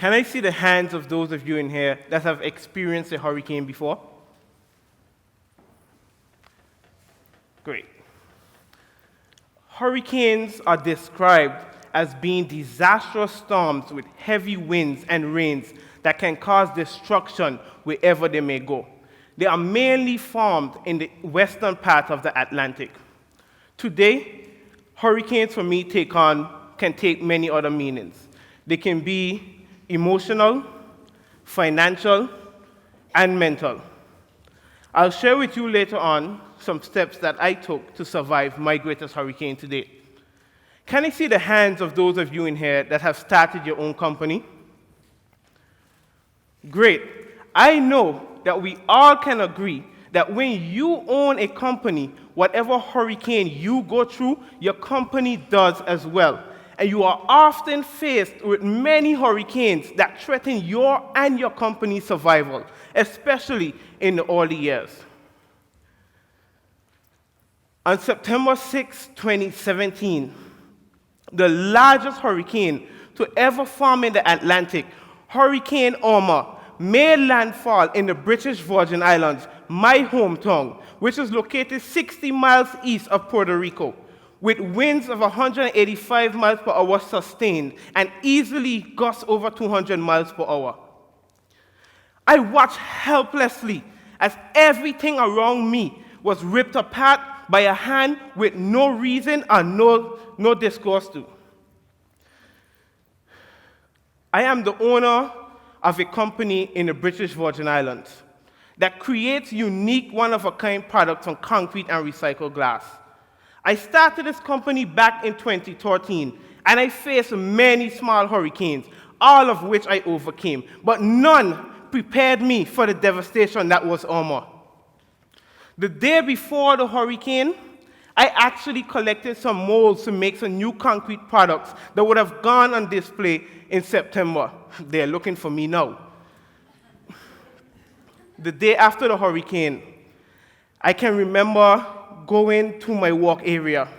Can I see the hands of those of you in here that have experienced a hurricane before? Great. Hurricanes are described as being disastrous storms with heavy winds and rains that can cause destruction wherever they may go. They are mainly formed in the western part of the Atlantic. Today, hurricanes for me can take many other meanings. They can be emotional, financial, and mental. I'll share with you later on some steps that I took to survive my greatest hurricane to date. Can I see the hands of those of you in here that have started your own company? Great. I know that we all can agree that when you own a company, whatever hurricane you go through, your company does as well. And you are often faced with many hurricanes that threaten your and your company's survival, especially in the early years. On September 6, 2017, the largest hurricane to ever form in the Atlantic, Hurricane Irma, made landfall in the British Virgin Islands, my hometown, which is located 60 miles east of Puerto Rico, with winds of 185 miles per hour sustained and easily gusts over 200 miles per hour. I watched helplessly as everything around me was ripped apart by a hand with no reason and no discourse to. I am the owner of a company in the British Virgin Islands that creates unique, one-of-a-kind products from concrete and recycled glass. I started this company back in 2013, and I faced many small hurricanes, all of which I overcame, but none prepared me for the devastation that was Irma. The day before the hurricane, I actually collected some molds to make some new concrete products that would have gone on display in September. They're looking for me now. The day after the hurricane, I can remember going to my work area,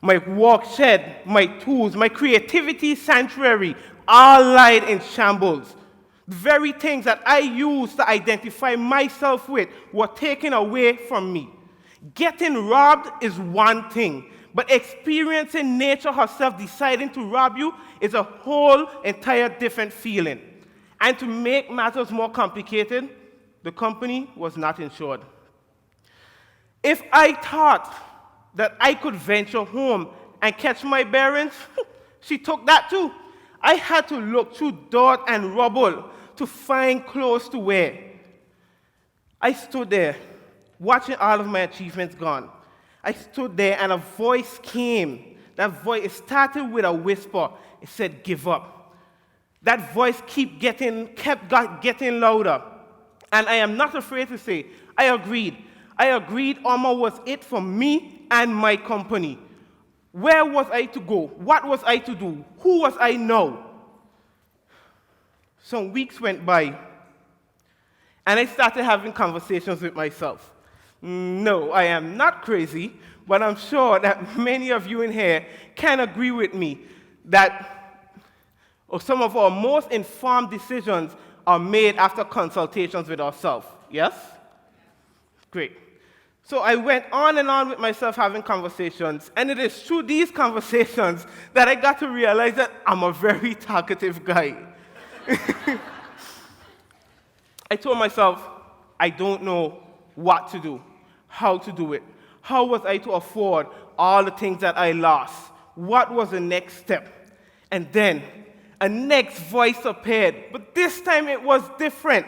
my work shed, my tools, my creativity sanctuary, all lied in shambles. The very things that I used to identify myself with were taken away from me. Getting robbed is one thing, but experiencing nature herself deciding to rob you is a whole entire different feeling. And to make matters more complicated, the company was not insured. If I thought that I could venture home and catch my bearings, she took that too. I had to look through dirt and rubble to find clothes to wear. I stood there, watching all of my achievements gone. I stood there and a voice came. That voice, it started with a whisper. It said, "Give up." That voice kept getting louder. And I am not afraid to say, I agreed. I agreed Irma was it for me and my company. Where was I to go? What was I to do? Who was I now? Some weeks went by, and I started having conversations with myself. No, I am not crazy, but I'm sure that many of you in here can agree with me that some of our most informed decisions are made after consultations with ourselves. Yes? Great. So I went on and on with myself having conversations, and it is through these conversations that I got to realize that I'm a very talkative guy. I told myself, I don't know what to do, how to do it. How was I to afford all the things that I lost? What was the next step? And then a next voice appeared, but this time it was different.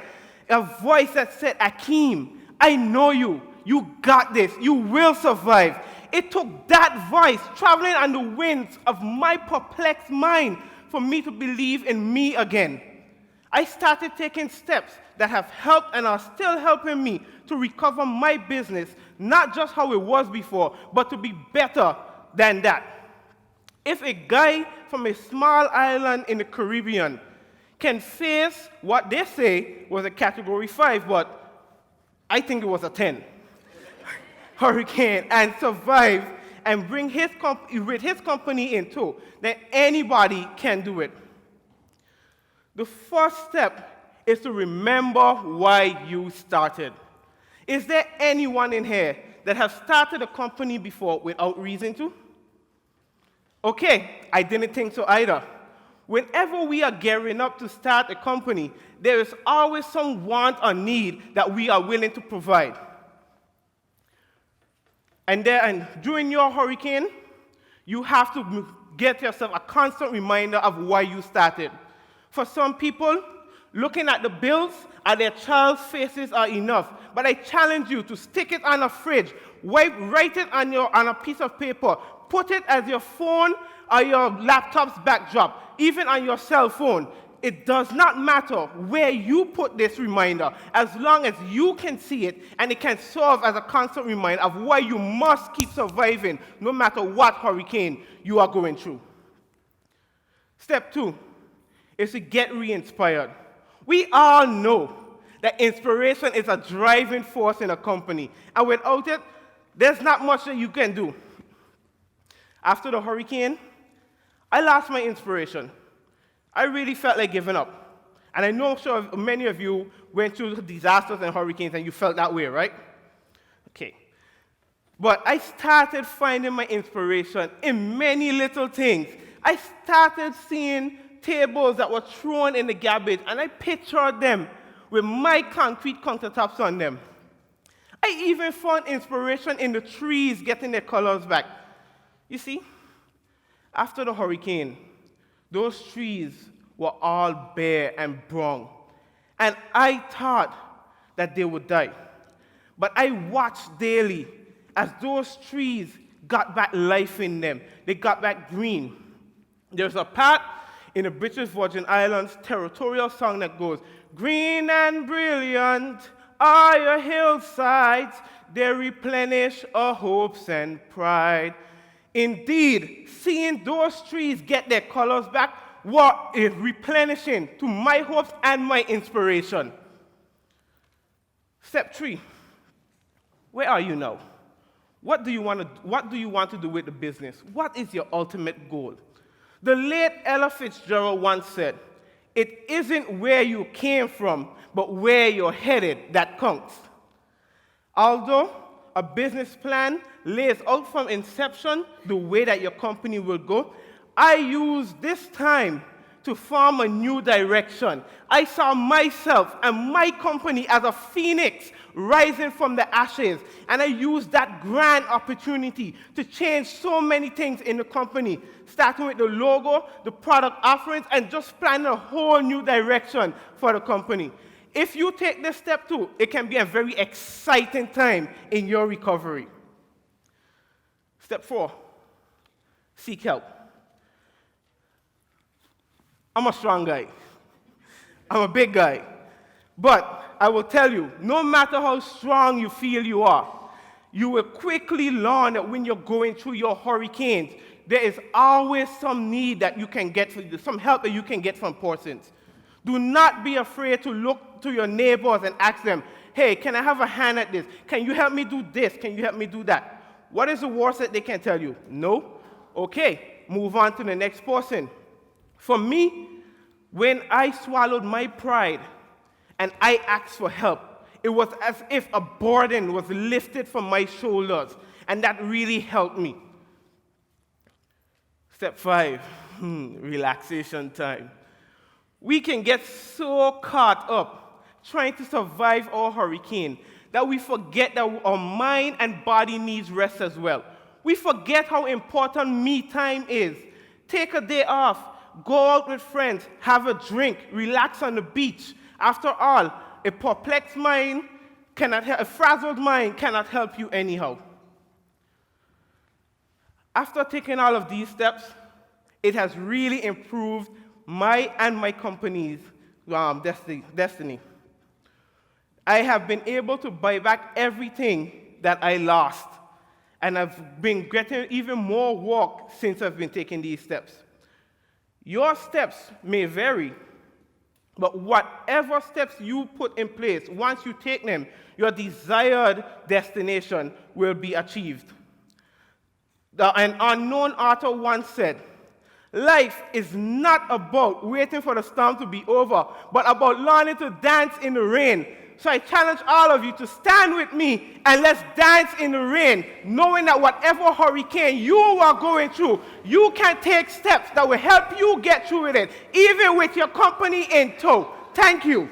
A voice that said, "Akeem, I know you. You got this. You will survive." It took that voice traveling on the winds of my perplexed mind for me to believe in me again. I started taking steps that have helped and are still helping me to recover my business, not just how it was before, but to be better than that. If a guy from a small island in the Caribbean can face what they say was a Category 5, but I think it was a 10, hurricane, and survive and bring with his company in tow, then anybody can do it. The first step is to remember why you started. Is there anyone in here that has started a company before without reason to? Okay, I didn't think so either. Whenever we are gearing up to start a company, there is always some want or need that we are willing to provide. And during your hurricane, you have to get yourself a constant reminder of why you started. For some people, looking at the bills at their child's faces are enough. But I challenge you to stick it on a fridge, write it on a piece of paper, put it as your phone or your laptop's backdrop, even on your cell phone. It does not matter where you put this reminder, as long as you can see it and it can serve as a constant reminder of why you must keep surviving no matter what hurricane you are going through. Step 2 is to get re-inspired. We all know that inspiration is a driving force in a company, and without it, there's not much that you can do. After the hurricane, I lost my inspiration. I really felt like giving up. And I know many of you went through disasters and hurricanes and you felt that way, right? Okay. But I started finding my inspiration in many little things. I started seeing tables that were thrown in the garbage and I pictured them with my concrete countertops on them. I even found inspiration in the trees getting their colors back. You see, after the hurricane, those trees were all bare and brown. And I thought that they would die. But I watched daily as those trees got back life in them. They got back green. There's a part in the British Virgin Islands territorial song that goes, "Green and brilliant are your hillsides, they replenish our hopes and pride." Indeed, seeing those trees get their colors back is replenishing to my hopes and my inspiration. Step 3, where are you now? What do you want to do with the business? What is your ultimate goal? The late Ella Fitzgerald once said, "It isn't where you came from, but where you're headed that counts." Although a business plan lays out from inception the way that your company will go, I used this time to form a new direction. I saw myself and my company as a phoenix rising from the ashes, and I used that grand opportunity to change so many things in the company, starting with the logo, the product offerings, and just planning a whole new direction for the company. If you take this step too, it can be a very exciting time in your recovery. Step 4, seek help. I'm a strong guy. I'm a big guy. But I will tell you, no matter how strong you feel you are, you will quickly learn that when you're going through your hurricanes, there is always some need that you can get, some help that you can get from persons. Do not be afraid to look to your neighbors and ask them, "Hey, can I have a hand at this? Can you help me do this? Can you help me do that?" What is the worst that they can tell you? No? Okay, move on to the next person. For me, when I swallowed my pride and I asked for help, it was as if a burden was lifted from my shoulders, and that really helped me. Step 5, relaxation time. We can get so caught up trying to survive our hurricane that we forget that our mind and body needs rest as well. We forget how important me time is. Take a day off, go out with friends, have a drink, relax on the beach. After all, a perplexed mind a frazzled mind cannot help you anyhow. After taking all of these steps, it has really improved my and my company's destiny. I have been able to buy back everything that I lost, and I've been getting even more work since I've been taking these steps. Your steps may vary, but whatever steps you put in place, once you take them, your desired destination will be achieved. An unknown author once said, Life is not about waiting for the storm to be over, but about learning to dance in the rain. So I challenge all of you to stand with me and let's dance in the rain, knowing that whatever hurricane you are going through, you can take steps that will help you get through with it, even with your company in tow. Thank you.